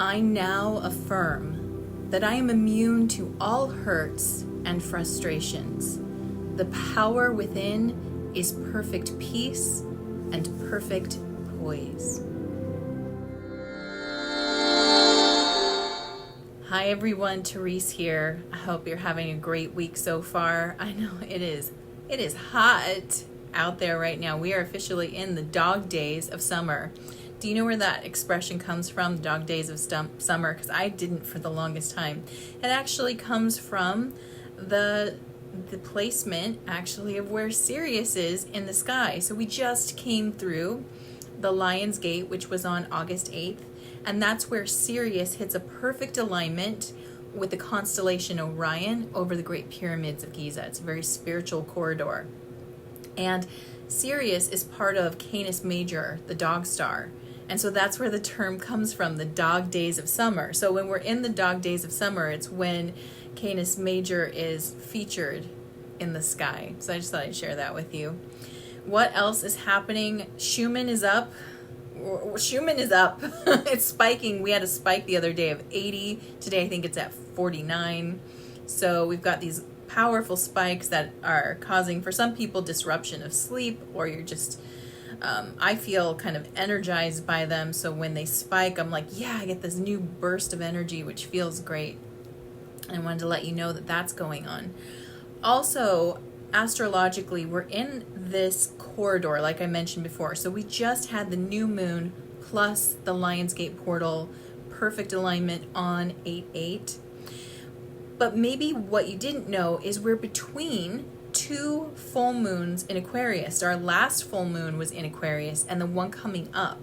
I now affirm that I am immune to all hurts and frustrations. The power within is perfect peace and perfect poise. Hi everyone, Therese here. I hope you're having a great week so far. I know it is. It is hot out there right now. We are officially in the dog days of summer. Do you know where that expression comes from, the dog days of summer? Because I didn't for the longest time. It actually comes from the placement actually of where Sirius is in the sky. So we just came through the Lion's Gate, which was on August 8th, and that's where Sirius hits a perfect alignment with the constellation Orion over the Great Pyramids of Giza. It's a very spiritual corridor. And Sirius is part of Canis Major, the dog star. And so that's where the term comes from, the dog days of summer. So when we're in the dog days of summer, it's when Canis Major is featured in the sky. So I just thought I'd share that with you. What else is happening? Schumann is up. It's spiking. We had a spike the other day of 80. Today I think it's at 49. So we've got these powerful spikes that are causing for some people disruption of sleep, or you're just I feel kind of energized by them. So when they spike, I'm like, yeah, I get this new burst of energy, which feels great. And I wanted to let you know that that's going on. Also, astrologically, we're in this corridor, like I mentioned before. So we just had the new moon plus the Lionsgate portal, perfect alignment on 8/8. But maybe what you didn't know is we're between two full moons in Aquarius. Our last full moon was in Aquarius, and the one coming up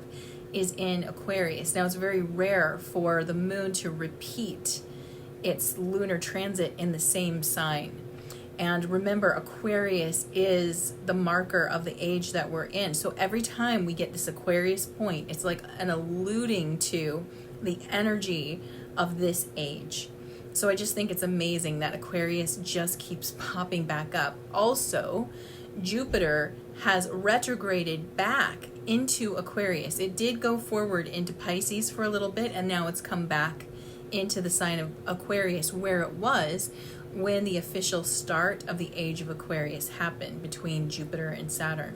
is in Aquarius. Now, it's very rare for the moon to repeat its lunar transit in the same sign. And remember, Aquarius is the marker of the age that we're in. So every time we get this Aquarius point, it's like an alluding to the energy of this age. So I just think it's amazing that Aquarius just keeps popping back up. Also, Jupiter has retrograded back into Aquarius. It did go forward into Pisces for a little bit, and now it's come back into the sign of Aquarius, where it was when the official start of the age of Aquarius happened between Jupiter and Saturn.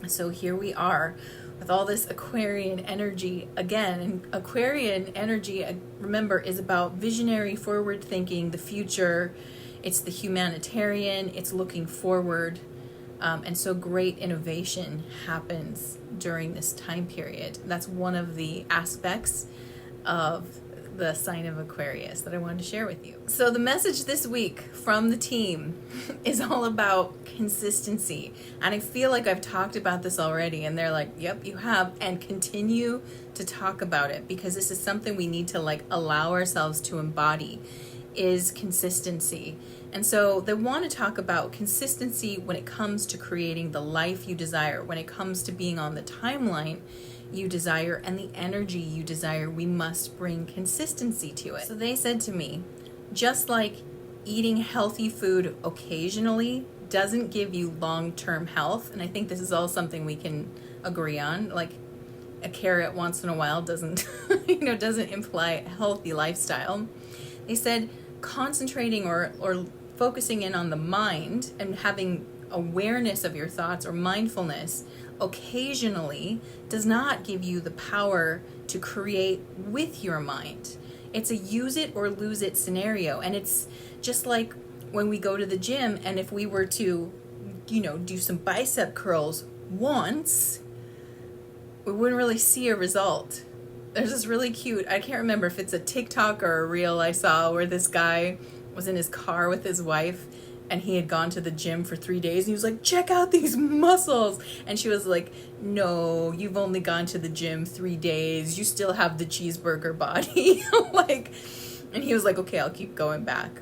So here we are with all this Aquarian energy again. And Aquarian energy, remember, is about visionary, forward thinking, the future. It's the humanitarian, it's looking forward. And so great innovation happens during this time period. That's one of the aspects of the sign of Aquarius that I wanted to share with you. So the message this week from the team is all about consistency. And I feel like I've talked about this already, and they're like, yep, you have, and continue to talk about it, because this is something we need to allow ourselves to embody, is consistency. And so they want to talk about consistency when it comes to creating the life you desire, when it comes to being on the timeline you desire and the energy you desire. We must bring consistency to it. So they said to me, just like eating healthy food occasionally doesn't give you long-term health, and I think this is all something we can agree on, like a carrot once in a while doesn't doesn't imply a healthy lifestyle. They said concentrating or focusing in on the mind and having awareness of your thoughts or mindfulness occasionally does not give you the power to create with your mind. It's a use it or lose it scenario. And it's just like when we go to the gym, and if we were to, do some bicep curls once, we wouldn't really see a result. There's this really cute, I can't remember if it's a TikTok or a reel I saw, where this guy was in his car with his wife, and he had gone to the gym for 3 days, and he was like, check out these muscles. And she was like, no, you've only gone to the gym 3 days. You still have the cheeseburger body. And he was like, okay, I'll keep going back.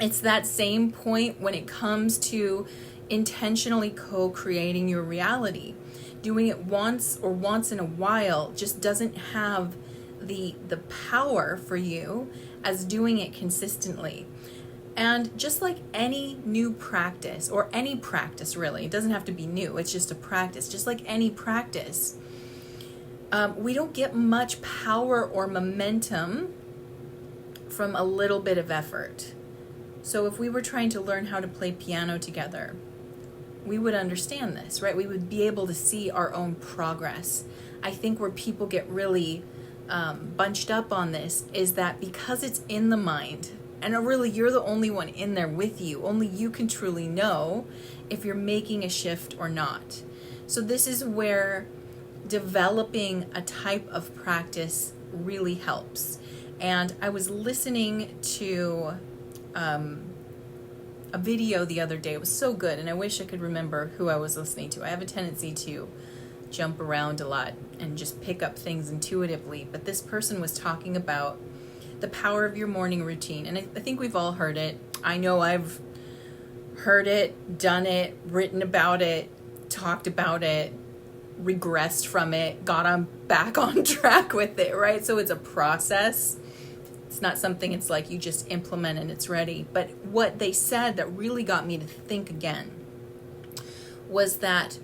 It's that same point when it comes to intentionally co-creating your reality. Doing it once or once in a while just doesn't have the power for you as doing it consistently. And just like any new practice, or any practice really, it doesn't have to be new, it's just a practice, just like any practice, we don't get much power or momentum from a little bit of effort. So if we were trying to learn how to play piano together, we would understand this, right? We would be able to see our own progress. I think where people get really bunched up on this is that because it's in the mind, and really you're the only one in there with you, only you can truly know if you're making a shift or not. So this is where developing a type of practice really helps. And I was listening to a video the other day. It was so good, and I wish I could remember who I was listening to. I have a tendency to jump around a lot and just pick up things intuitively, but this person was talking about the power of your morning routine, and I think we've all heard it. I know I've heard it, done it, written about it, talked about it, regressed from it, back on track with it, right? So it's a process. It's not something it's like you just implement and it's ready. But what they said that really got me to think again was that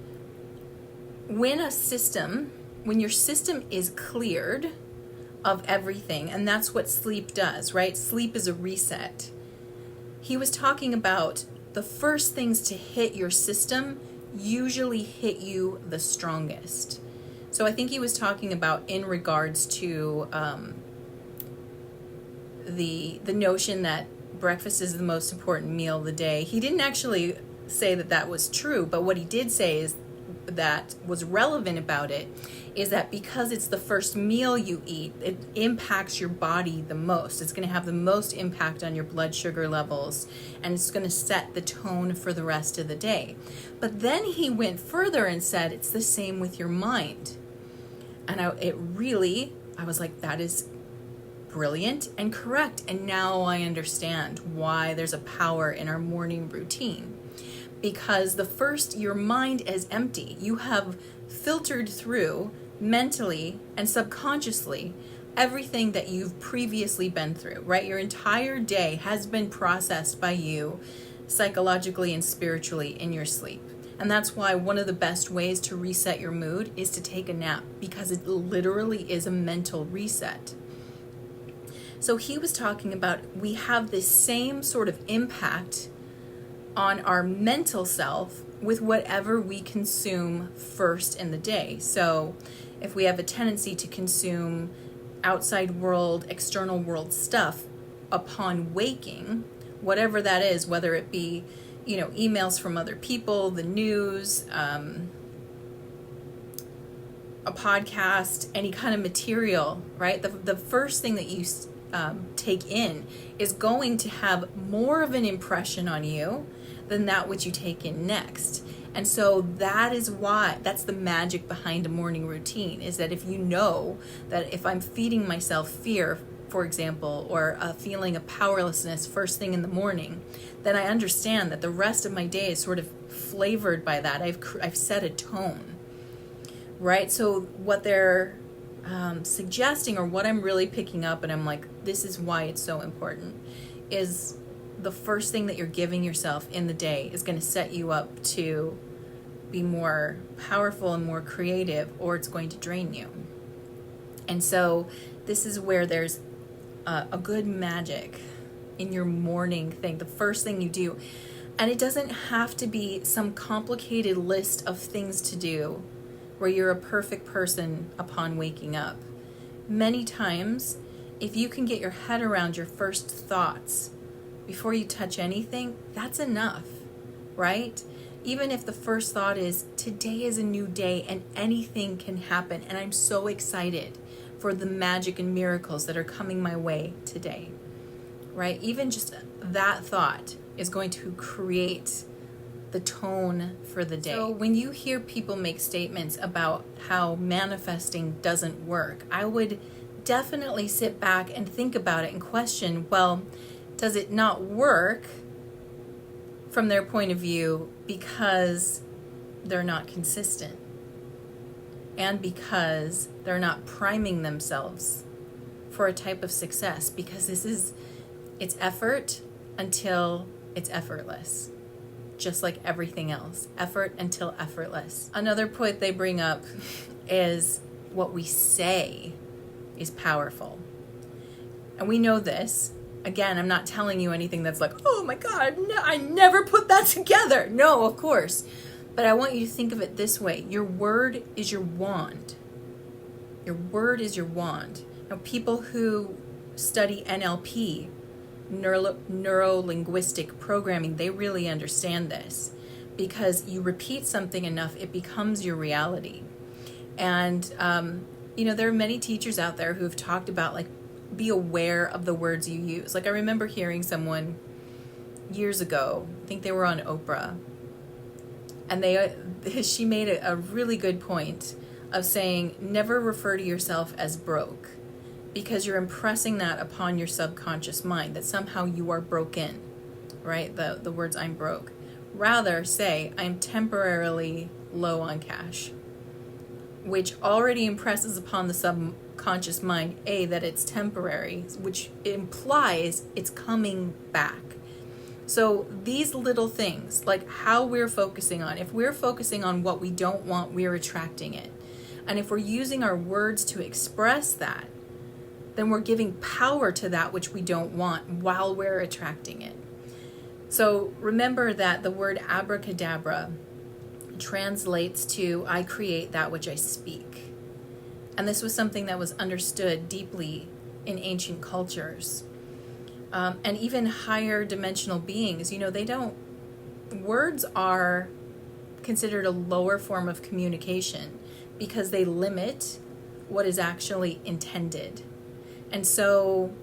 when your system is cleared of everything, and that's what sleep does, right? Sleep is a reset. He was talking about the first things to hit your system usually hit you the strongest. So I think he was talking about in regards to the notion that breakfast is the most important meal of the day. He didn't actually say that was true, but what he did say is that was relevant about it is that because it's the first meal you eat, it impacts your body the most. It's going to have the most impact on your blood sugar levels, and it's going to set the tone for the rest of the day. But then he went further and said it's the same with your mind. And I was like, that is brilliant and correct. And now I understand why there's a power in our morning routine. Because your mind is empty. You have filtered through mentally and subconsciously everything that you've previously been through, right? Your entire day has been processed by you psychologically and spiritually in your sleep. And that's why one of the best ways to reset your mood is to take a nap, because it literally is a mental reset. So he was talking about we have this same sort of impact on our mental self with whatever we consume first in the day. So if we have a tendency to consume outside world, external world stuff upon waking, whatever that is, whether it be, emails from other people, the news, a podcast, any kind of material, right? The first thing that you take in is going to have more of an impression on you than that which you take in next. And so that's the magic behind a morning routine, is that if you know that if I'm feeding myself fear, for example, or a feeling of powerlessness first thing in the morning, then I understand that the rest of my day is sort of flavored by that. I've set a tone, right? So what they're suggesting, or what I'm really picking up, and I'm like, this is why it's so important, is the first thing that you're giving yourself in the day is going to set you up to be more powerful and more creative, or it's going to drain you. And so this is where there's a good magic in your morning thing, the first thing you do. And it doesn't have to be some complicated list of things to do where you're a perfect person upon waking up. Many times, if you can get your head around your first thoughts before you touch anything, that's enough, right? Even if the first thought is, today is a new day and anything can happen, and I'm so excited for the magic and miracles that are coming my way today, right? Even just that thought is going to create the tone for the day. So when you hear people make statements about how manifesting doesn't work, I would definitely sit back and think about it and question, well, does it not work from their point of view because they're not consistent, and because they're not priming themselves for a type of success? Because it's effort until it's effortless, just like everything else. Effort until effortless. Another point they bring up is what we say is powerful. And we know this. Again, I'm not telling you anything that's like, oh my God, no, I never put that together. No, of course. But I want you to think of it this way. Your word is your wand. Your word is your wand. Now, people who study NLP, neuro-linguistic programming, they really understand this, because you repeat something enough, it becomes your reality. And, there are many teachers out there who've talked about, like, be aware of the words you use. Like, I remember hearing someone years ago, I think they were on Oprah, and she made a really good point of saying, never refer to yourself as broke, because you're impressing that upon your subconscious mind, that somehow you are broken, right? The words I'm broke. Rather say, I'm temporarily low on cash, which already impresses upon the subconscious mind, that it's temporary, which implies it's coming back. So these little things, like how we're focusing on, if we're focusing on what we don't want, we're attracting it. And if we're using our words to express that, then we're giving power to that which we don't want while we're attracting it. So remember that the word abracadabra translates to, I create that which I speak. And this was something that was understood deeply in ancient cultures. And even higher dimensional beings, words are considered a lower form of communication because they limit what is actually intended. And so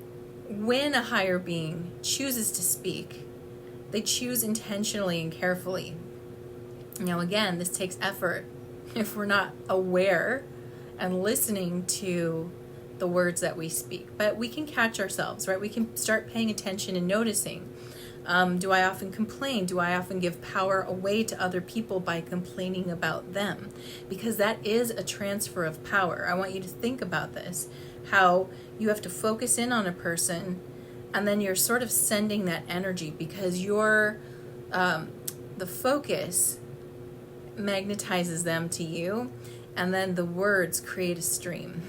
when a higher being chooses to speak, they choose intentionally and carefully. Now, again, this takes effort if we're not aware and listening to the words that we speak. But we can catch ourselves, right? We can start paying attention and noticing. Do I often complain? Do I often give power away to other people by complaining about them? Because that is a transfer of power. I want you to think about this, how you have to focus in on a person and then you're sort of sending that energy because the focus magnetizes them to you, and then the words create a stream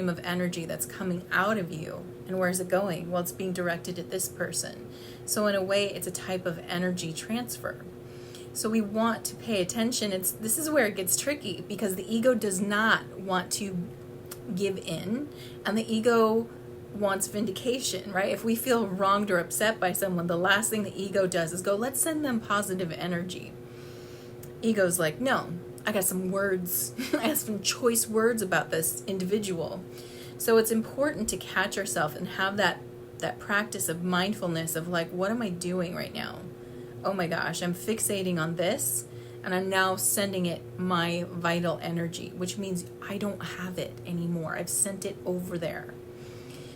of energy that's coming out of you. And where is it going? Well, it's being directed at this person. So in a way, it's a type of energy transfer. So we want to pay attention. This is where it gets tricky, because the ego does not want to give in, and the ego wants vindication, right? If we feel wronged or upset by someone, the last thing the ego does is go, let's send them positive energy. Ego's like, no, I got some words. I have some choice words about this individual. So it's important to catch ourselves and have that practice of mindfulness of like, what am I doing right now? Oh my gosh, I'm fixating on this, and I'm now sending it my vital energy, which means I don't have it anymore. I've sent it over there.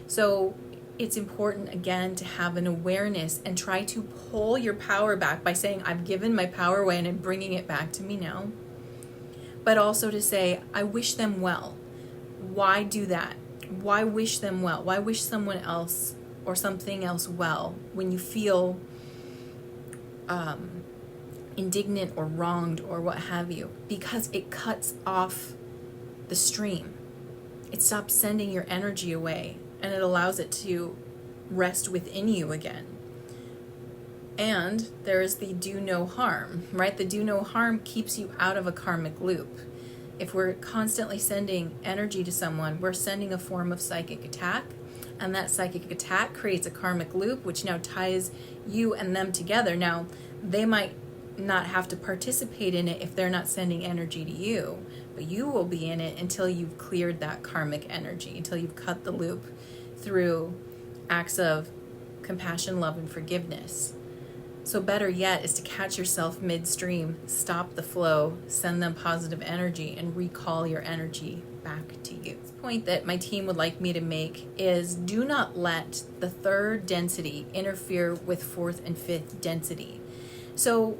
So it's important, again, to have an awareness and try to pull your power back by saying, I've given my power away and I'm bringing it back to me now. But also to say, I wish them well. Why do that? Why wish them well? Why wish someone else or something else well when you feel indignant or wronged or what have you? Because it cuts off the stream. It stops sending your energy away, and it allows it to rest within you again. And there is the do no harm, right? The do no harm keeps you out of a karmic loop. If we're constantly sending energy to someone, we're sending a form of psychic attack, and that psychic attack creates a karmic loop, which now ties you and them together. Now, they might not have to participate in it if they're not sending energy to you, but you will be in it until you've cleared that karmic energy, until you've cut the loop through acts of compassion, love, and forgiveness. So better yet is to catch yourself midstream, stop the flow, send them positive energy, and recall your energy back to you. The point that my team would like me to make is, do not let the third density interfere with fourth and fifth density. So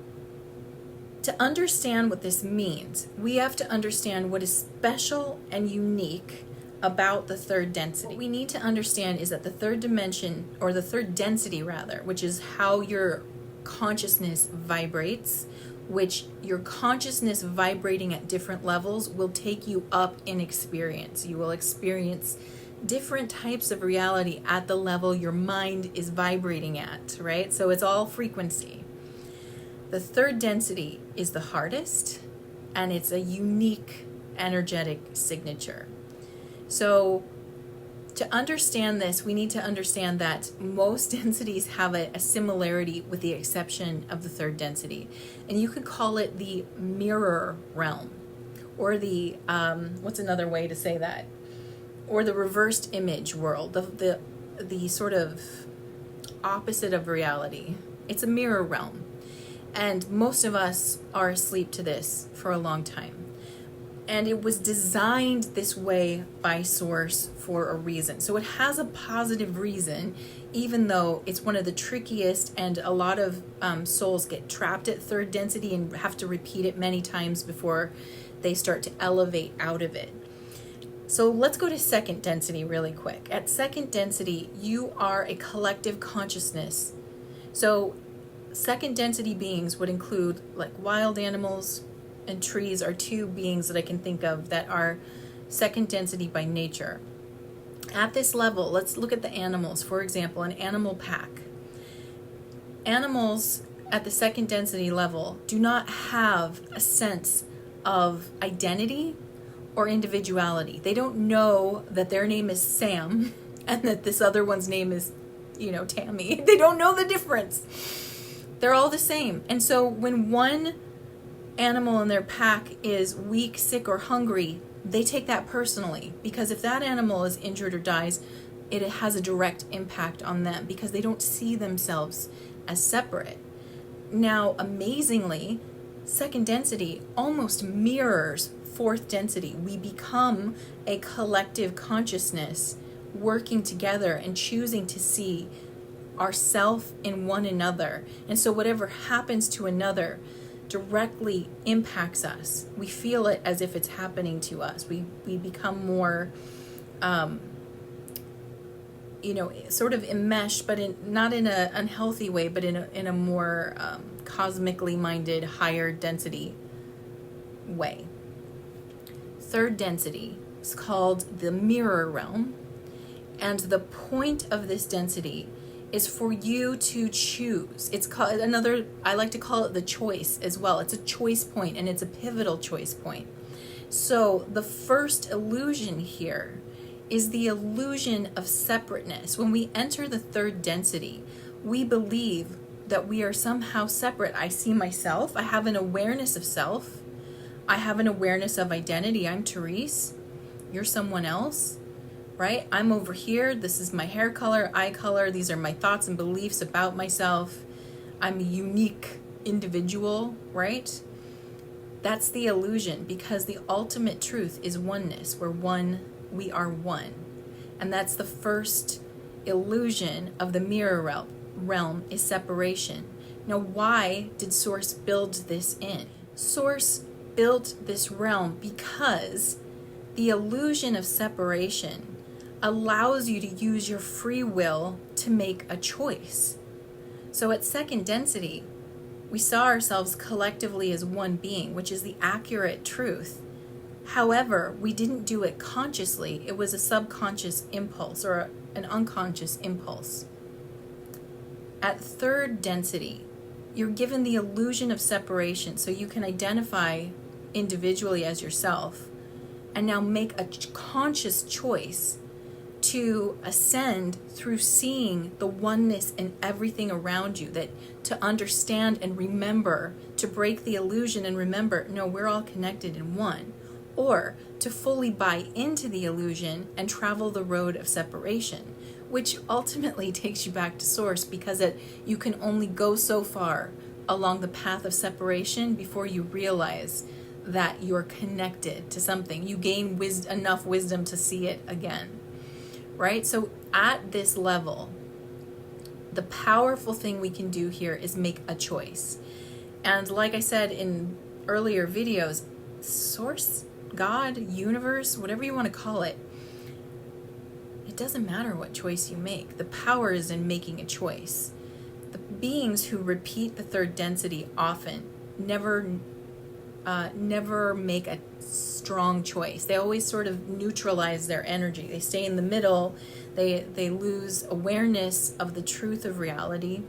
to understand what this means, we have to understand what is special and unique about the third density. What we need to understand is that the third dimension, or the third density rather, which is how your consciousness vibrates, which your consciousness vibrating at different levels will take you up in experience. You will experience different types of reality at the level your mind is vibrating at, right? So it's all frequency. The third density is the hardest, and it's a unique energetic signature. So to understand this, we need to understand that most densities have a similarity with the exception of the third density. And you could call it the mirror realm, or the, what's another way to say that? Or the reversed image world, the sort of opposite of reality. It's a mirror realm. And most of us are asleep to this for a long time. And it was designed this way by Source for a reason. So it has a positive reason, even though it's one of the trickiest, and a lot of souls get trapped at third density and have to repeat it many times before they start to elevate out of it. So let's go to second density really quick. At second density, you are a collective consciousness. So second density beings would include like wild animals, and trees are two beings that I can think of that are second density by nature. At this level, let's look at the animals. For example, an animal pack. Animals at the second density level do not have a sense of identity or individuality. They don't know that their name is Sam and that this other one's name is, Tammy. They don't know the difference. They're all the same. And so when one animal in their pack is weak, sick, or hungry, they take that personally, because if that animal is injured or dies, it has a direct impact on them because they don't see themselves as separate. Now, amazingly, second density almost mirrors fourth density. We become a collective consciousness working together and choosing to see ourself in one another. And so whatever happens to another directly impacts us. We feel it as if it's happening to us. We become more, sort of enmeshed, but not in an unhealthy way, but in a more cosmically minded, higher density way. Third density is called the mirror realm, and the point of this density is for you to choose. It's called I like to call it the choice as well. It's a choice point, and it's a pivotal choice point. So the first illusion here is the illusion of separateness. When we enter the third density, we believe that we are somehow separate. I see myself. I have an awareness of self. I have an awareness of identity. I'm Therese. You're someone else. Right? I'm over here. This is my hair color, eye color. These are my thoughts and beliefs about myself. I'm a unique individual, right? That's the illusion, because the ultimate truth is oneness. We're one, we are one. And that's the first illusion of the mirror realm is separation. Now, why did Source build this in? Source built this realm because the illusion of separation allows you to use your free will to make a choice. So at second density, we saw ourselves collectively as one being, which is the accurate truth. However, we didn't do it consciously. It was a subconscious impulse or an unconscious impulse. At third density, you're given the illusion of separation so you can identify individually as yourself and now make a conscious choice to ascend through seeing the oneness in everything around you, that to understand and remember, to break the illusion and remember, no, we're all connected in one, or to fully buy into the illusion and travel the road of separation, which ultimately takes you back to Source, because you can only go so far along the path of separation before you realize that you're connected to something. You gain enough wisdom to see it again. Right? So at this level, the powerful thing we can do here is make a choice. And like I said in earlier videos, Source, God, universe, whatever you want to call it, it doesn't matter what choice you make. The power is in making a choice. The beings who repeat the third density often never make a strong choice. They always sort of neutralize their energy. They stay in the middle. They lose awareness of the truth of reality,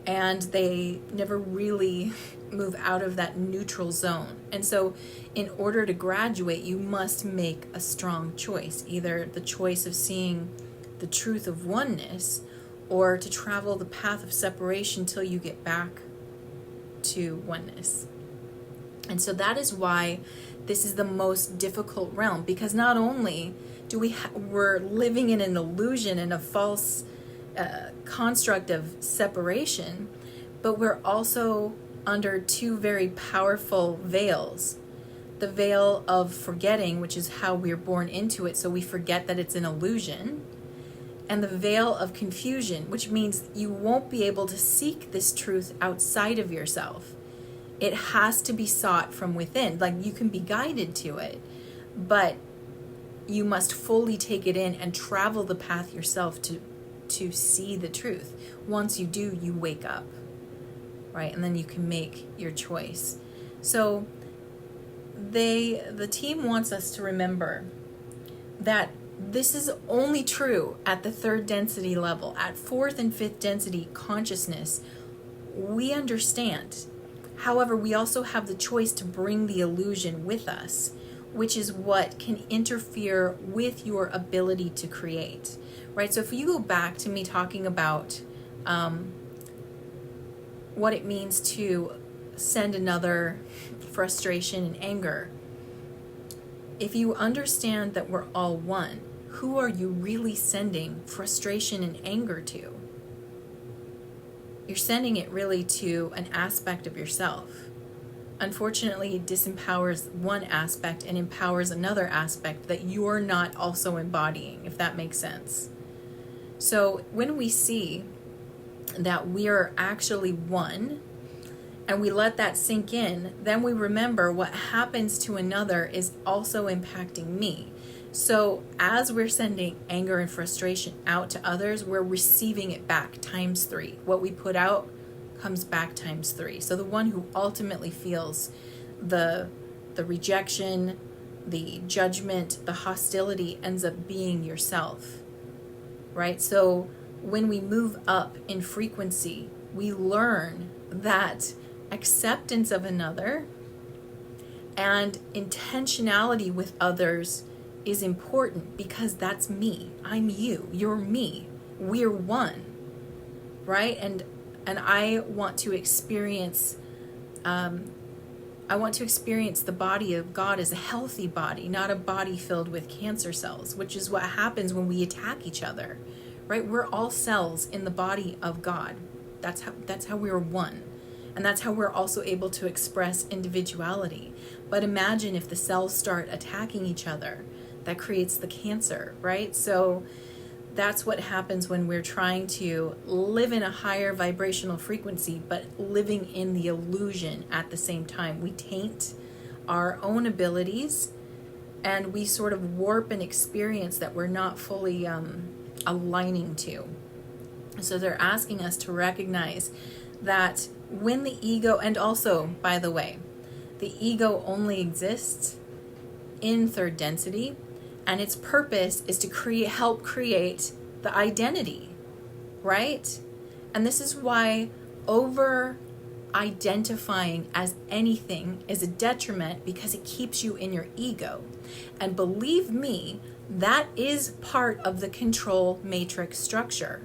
and they never really move out of that neutral zone. And so in order to graduate, you must make a strong choice, either the choice of seeing the truth of oneness, or to travel the path of separation till you get back to oneness. And so that is why this is the most difficult realm, because not only do we're living in an illusion and a false construct of separation, but we're also under two very powerful veils. The veil of forgetting, which is how we're born into it, so we forget that it's an illusion, and the veil of confusion, which means you won't be able to seek this truth outside of yourself. It has to be sought from within. Like, you can be guided to it, but you must fully take it in and travel the path yourself to see the truth. Once you do, you wake up, right? And then you can make your choice. So the team wants us to remember that this is only true at the third density level. At fourth and fifth density consciousness, we understand. However, we also have the choice to bring the illusion with us, which is what can interfere with your ability to create, right? So if you go back to me talking about what it means to send another frustration and anger, if you understand that we're all one, who are you really sending frustration and anger to? You're sending it really to an aspect of yourself. Unfortunately, it disempowers one aspect and empowers another aspect that you're not also embodying, if that makes sense. So when we see that we are actually one, and we let that sink in, then we remember what happens to another is also impacting me. So as we're sending anger and frustration out to others, we're receiving it back times 3. What we put out comes back times 3. So the one who ultimately feels the rejection, the judgment, the hostility ends up being yourself, right? So when we move up in frequency, we learn that acceptance of another and intentionality with others is important, because that's me. I'm you. You're me. We're one, right? And I want to experience the body of God as a healthy body, not a body filled with cancer cells, which is what happens when we attack each other, right? We're all cells in the body of God. That's how we're one. And that's how we're also able to express individuality. But imagine if the cells start attacking each other. That creates the cancer, right? So that's what happens when we're trying to live in a higher vibrational frequency, but living in the illusion at the same time. We taint our own abilities, and we sort of warp an experience that we're not fully aligning to. So they're asking us to recognize that when the ego, and also, by the way, the ego only exists in third density, and its purpose is to help create the identity, right? And this is why over-identifying as anything is a detriment, because it keeps you in your ego. And believe me, that is part of the control matrix structure.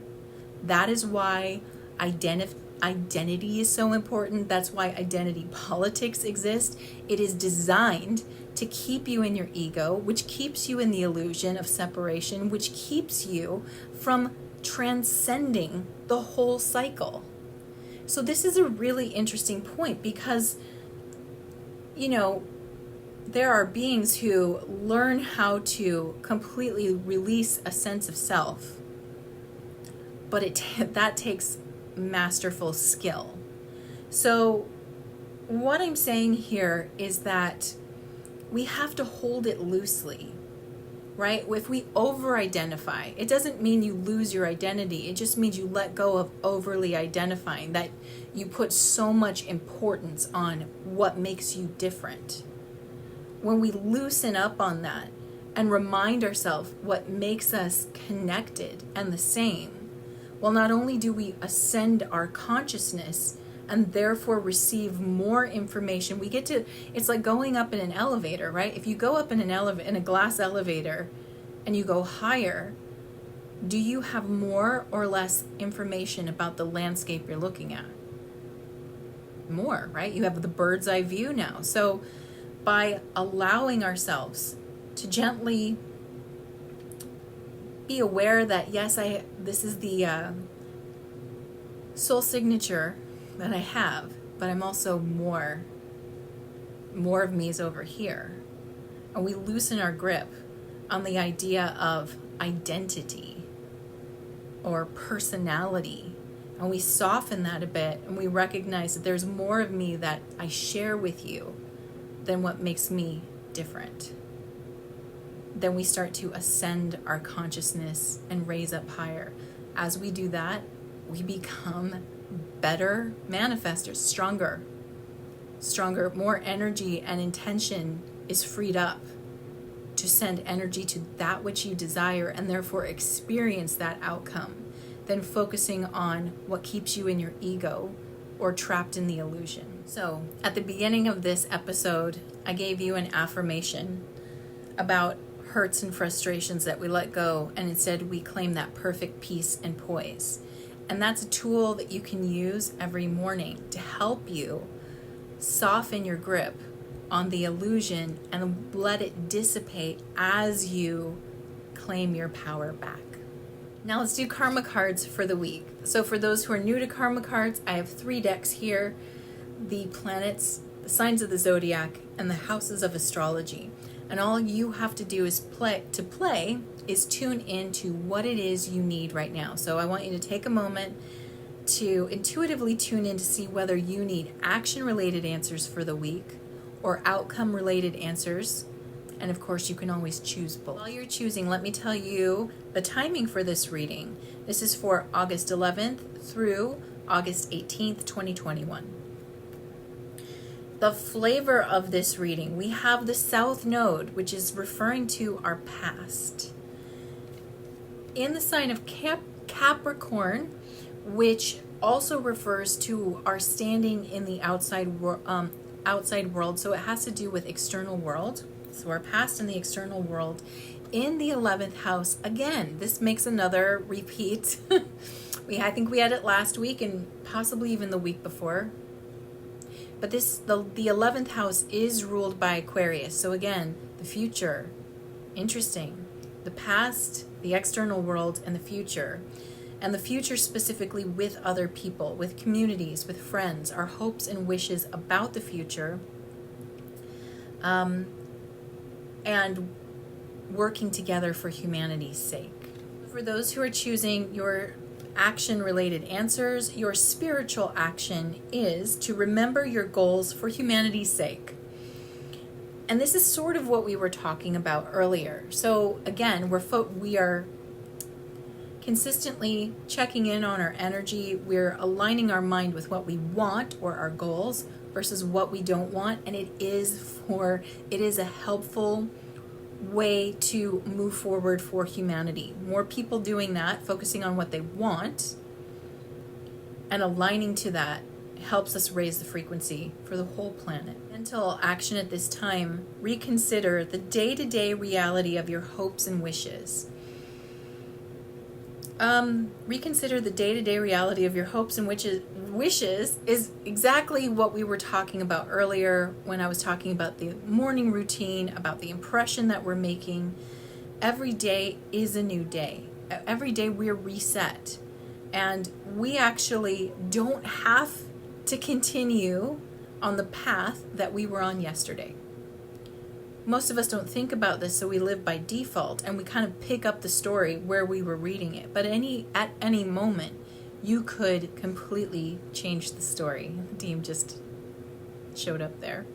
That is why identity is so important. That's why identity politics exist. It is designed to keep you in your ego, which keeps you in the illusion of separation, which keeps you from transcending the whole cycle. So this is a really interesting point, because, there are beings who learn how to completely release a sense of self, but that takes masterful skill. So what I'm saying here is that we have to hold it loosely. right? If we over-identify, it doesn't mean you lose your identity. It just means you let go of overly identifying, that you put so much importance on what makes you different. When we loosen up on that and remind ourselves what makes us connected and the same, well, not only do we ascend our consciousness and therefore receive more information, we get to, it's like going up in an elevator, right? If you go up in in a glass elevator and you go higher, do you have more or less information about the landscape you're looking at? More, right? You have the bird's eye view now. So by allowing ourselves to gently be aware that, yes, this is the soul signature that I have, but I'm also more of me is over here. And we loosen our grip on the idea of identity or personality. And we soften that a bit, and we recognize that there's more of me that I share with you than what makes me different. Then we start to ascend our consciousness and raise up higher. As we do that, we become better manifestors, stronger, more energy and intention is freed up to send energy to that which you desire and therefore experience that outcome, than focusing on what keeps you in your ego or trapped in the illusion. So at the beginning of this episode, I gave you an affirmation about hurts and frustrations that we let go, and instead we claim that perfect peace and poise. And that's a tool that you can use every morning to help you soften your grip on the illusion and let it dissipate as you claim your power back. Now let's do karma cards for the week. So for those who are new to karma cards, I have 3 decks here: the planets, the signs of the zodiac, and the houses of astrology. And all you have to do is tune into what it is you need right now. So I want you to take a moment to intuitively tune in to see whether you need action-related answers for the week or outcome-related answers. And of course, you can always choose both. While you're choosing, let me tell you the timing for this reading. This is for August 11th through August 18th, 2021. The flavor of this reading, we have the South Node, which is referring to our past. In the sign of Capricorn, which also refers to our standing in the outside world. So it has to do with external world. So our past and the external world. In the 11th house, again, this makes another repeat. I think we had it last week and possibly even the week before. But the 11th house is ruled by Aquarius. So again, the future, interesting. The past, the external world, and the future. And the future specifically with other people, with communities, with friends, our hopes and wishes about the future. And working together for humanity's sake. For those who are choosing your action-related answers, your spiritual action is to remember your goals for humanity's sake. And this is sort of what we were talking about earlier. So again, we are consistently checking in on our energy. We're aligning our mind with what we want or our goals versus what we don't want. And it is a helpful way to move forward for humanity. More people doing that, focusing on what they want and aligning to that, helps us raise the frequency for the whole planet. Mental action at this time, reconsider the day-to-day reality of your hopes and wishes. Reconsider the day-to-day reality of your hopes and wishes is exactly what we were talking about earlier when I was talking about the morning routine, about the impression that we're making. Every day is a new day. Every day we're reset. And we actually don't have to continue on the path that we were on yesterday. Most of us don't think about this, so we live by default and we kind of pick up the story where we were reading it. But at any moment, you could completely change the story. Deem just showed up there.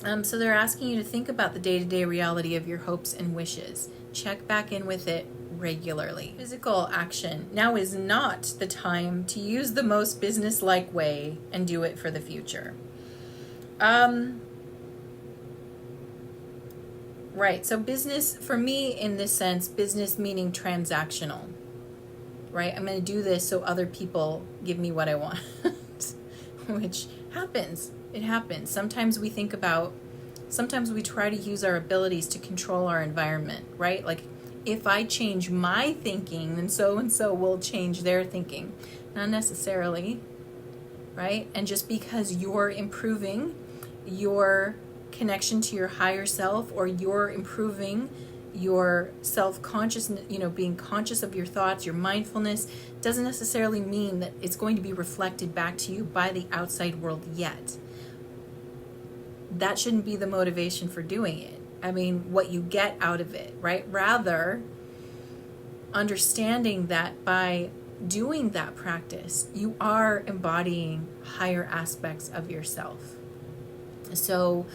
So they're asking you to think about the day-to-day reality of your hopes and wishes. Check back in with it regularly. Physical action. Now is not the time to use the most business-like way and do it for the future. Right, so business, for me in this sense, business meaning transactional, right? I'm going to do this so other people give me what I want, which happens. It happens. Sometimes we try to use our abilities to control our environment, right? Like, if I change my thinking, then so and so will change their thinking. Not necessarily, right? And just because you're improving your connection to your higher self, or you're improving your self-consciousness, being conscious of your thoughts, your mindfulness, doesn't necessarily mean that it's going to be reflected back to you by the outside world yet. That shouldn't be the motivation for doing it. I mean, what you get out of it, right? Rather, understanding that by doing that practice, you are embodying higher aspects of yourself. So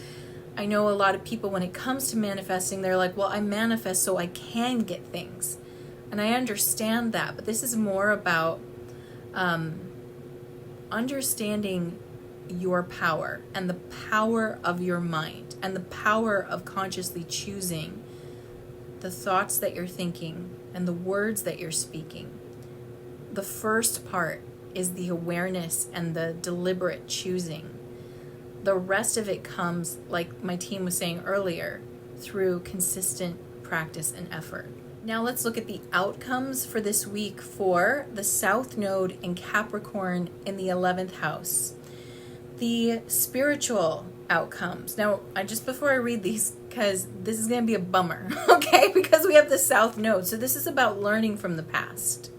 I know a lot of people, when it comes to manifesting, they're like, well, I manifest so I can get things. And I understand that, but this is more about understanding your power and the power of your mind and the power of consciously choosing the thoughts that you're thinking and the words that you're speaking. The first part is the awareness and the deliberate choosing. The rest of it comes, like my team was saying earlier, through consistent practice and effort. Now let's look at the outcomes for this week for the South Node in Capricorn in the 11th house. The spiritual outcomes. Now, before I read these, because this is going to be a bummer, okay? Because we have the South Node. So this is about learning from the past.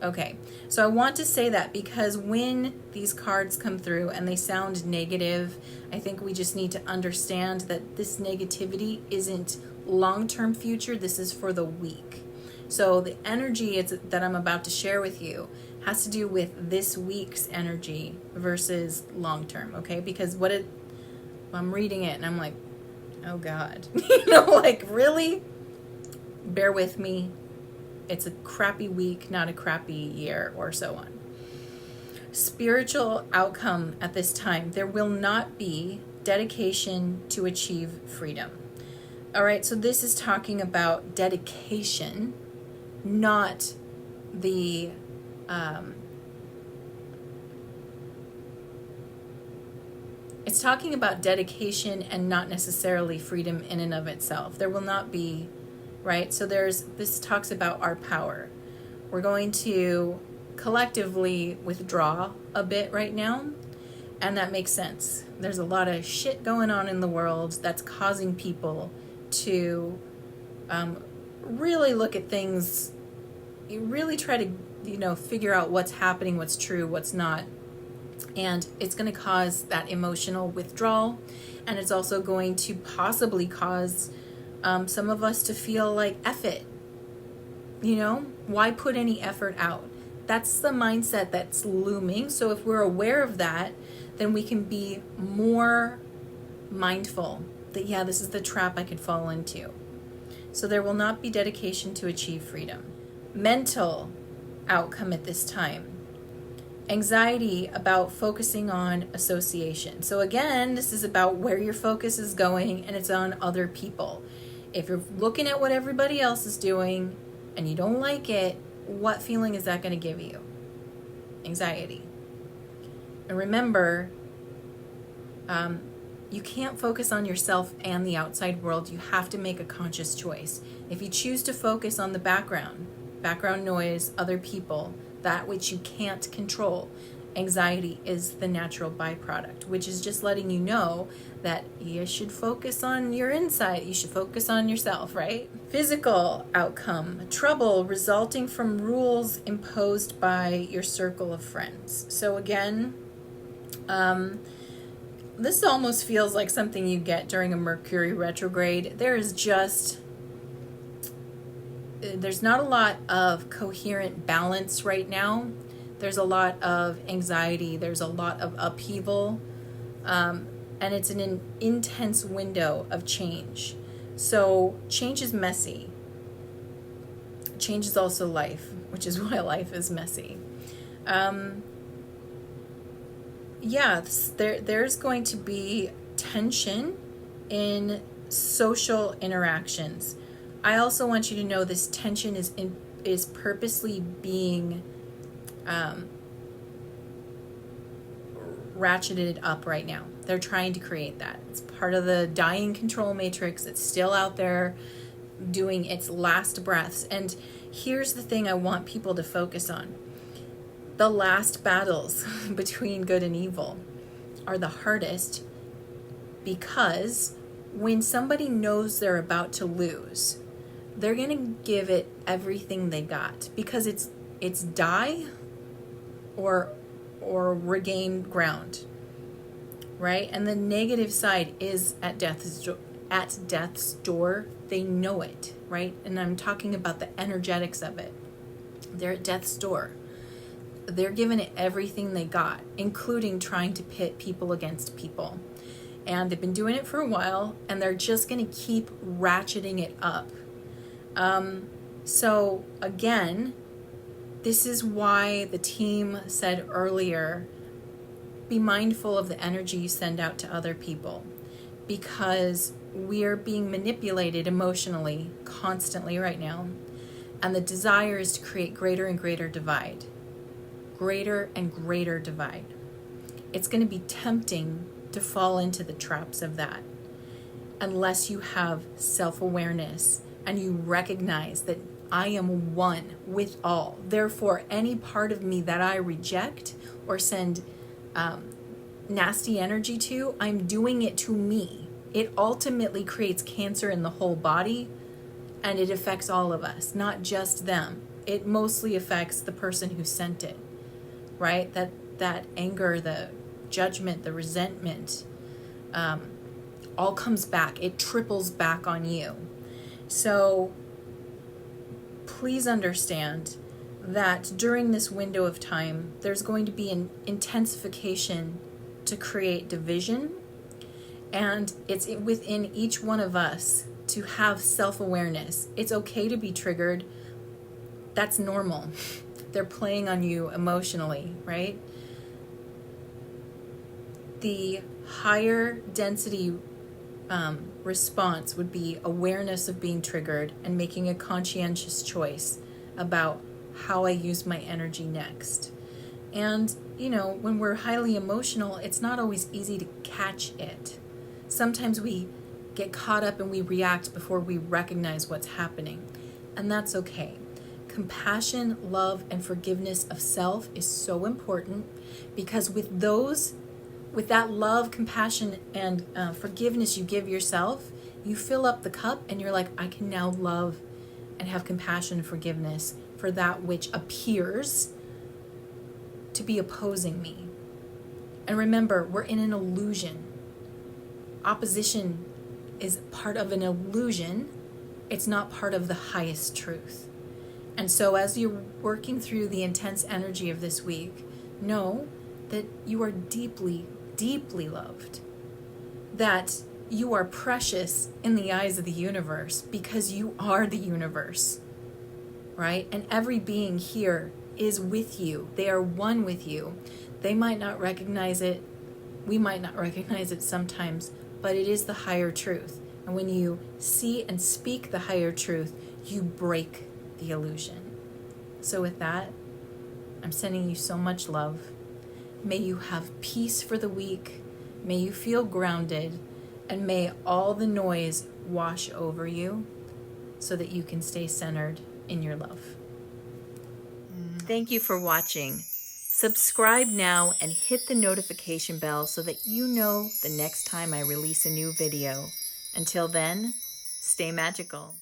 Okay, so I want to say that because when these cards come through and they sound negative, I think we just need to understand that this negativity isn't long-term future. This is for the week. So the energy that I'm about to share with you has to do with this week's energy versus long-term, okay? Because I'm reading it and I'm like, oh God, like really? Bear with me. It's a crappy week, not a crappy year, or so on. Spiritual outcome at this time. There will not be dedication to achieve freedom. All right, so this is talking about dedication, not the... it's talking about dedication and not necessarily freedom in and of itself. There will not be... right? So this talks about our power. We're going to collectively withdraw a bit right now, and that makes sense. There's a lot of shit going on in the world that's causing people to really look at things, really try to, figure out what's happening, what's true, what's not. And it's going to cause that emotional withdrawal, and it's also going to possibly cause some of us to feel like, F it, why put any effort out? That's the mindset that's looming. So if we're aware of that, then we can be more mindful that, yeah, this is the trap I could fall into. So there will not be dedication to achieve freedom. Mental outcome at this time. Anxiety about focusing on association. So again, this is about where your focus is going, and it's on other people. If you're looking at what everybody else is doing and you don't like it, what feeling is that going to give you? Anxiety. And remember, you can't focus on yourself and the outside world. You have to make a conscious choice. If you choose to focus on the background noise, other people, that which you can't control, anxiety is the natural byproduct, which is just letting you know that you should focus on your inside. You should focus on yourself, right? Physical outcome, trouble resulting from rules imposed by your circle of friends. So again, this almost feels like something you get during a Mercury retrograde. There's not a lot of coherent balance right now. There's a lot of anxiety. There's a lot of upheaval. and it's an intense window of change. So change is messy. Change is also life, which is why life is messy. There's going to be tension in social interactions. I also want you to know this tension is purposely being ratcheted up right now. They're trying to create that. It's part of the dying control matrix. It's still out there doing its last breaths. And here's the thing I want people to focus on. The last battles between good and evil are the hardest, because when somebody knows they're about to lose, they're going to give it everything they got, because it's die or regain ground, right? And the negative side is at death's door. They know it, right? And I'm talking about the energetics of it. They're at death's door. They're giving it everything they got, including trying to pit people against people. And they've been doing it for a while, and they're just going to keep ratcheting it up. So again, this is why the team said earlier, be mindful of the energy you send out to other people, because we are being manipulated emotionally constantly right now. And the desire is to create greater and greater divide. Greater and greater divide. It's going to be tempting to fall into the traps of that unless you have self-awareness and you recognize that I am one with all. Therefore, any part of me that I reject or send nasty energy to, I'm doing it to me. It ultimately creates cancer in the whole body, and it affects all of us, not just them. It mostly affects the person who sent it, right? That anger, the judgment, the resentment, all comes back. It triples back on you. So please understand that during this window of time, there's going to be an intensification to create division, and it's within each one of us to have self-awareness. It's okay to be triggered. That's normal. They're playing on you emotionally, right? The higher density response would be awareness of being triggered and making a conscientious choice about how I use my energy next. And, when we're highly emotional, it's not always easy to catch it. Sometimes we get caught up and we react before we recognize what's happening. And that's okay. Compassion, love, and forgiveness of self is so important, because with that love, compassion, and forgiveness you give yourself, you fill up the cup and you're like, I can now love and have compassion and forgiveness for that which appears to be opposing me. And remember, we're in an illusion. Opposition is part of an illusion. It's not part of the highest truth. And so as you're working through the intense energy of this week, know that you are deeply, deeply loved. That you are precious in the eyes of the universe, because you are the universe, right? And every being here is with you. They are one with you. They might not recognize it. We might not recognize it sometimes, but it is the higher truth. And when you see and speak the higher truth, you break the illusion. So with that, I'm sending you so much love. May you have peace for the week. May you feel grounded, and may all the noise wash over you so that you can stay centered in your love. Thank you for watching. Subscribe now and hit the notification bell so that you know the next time I release a new video. Until then, stay magical.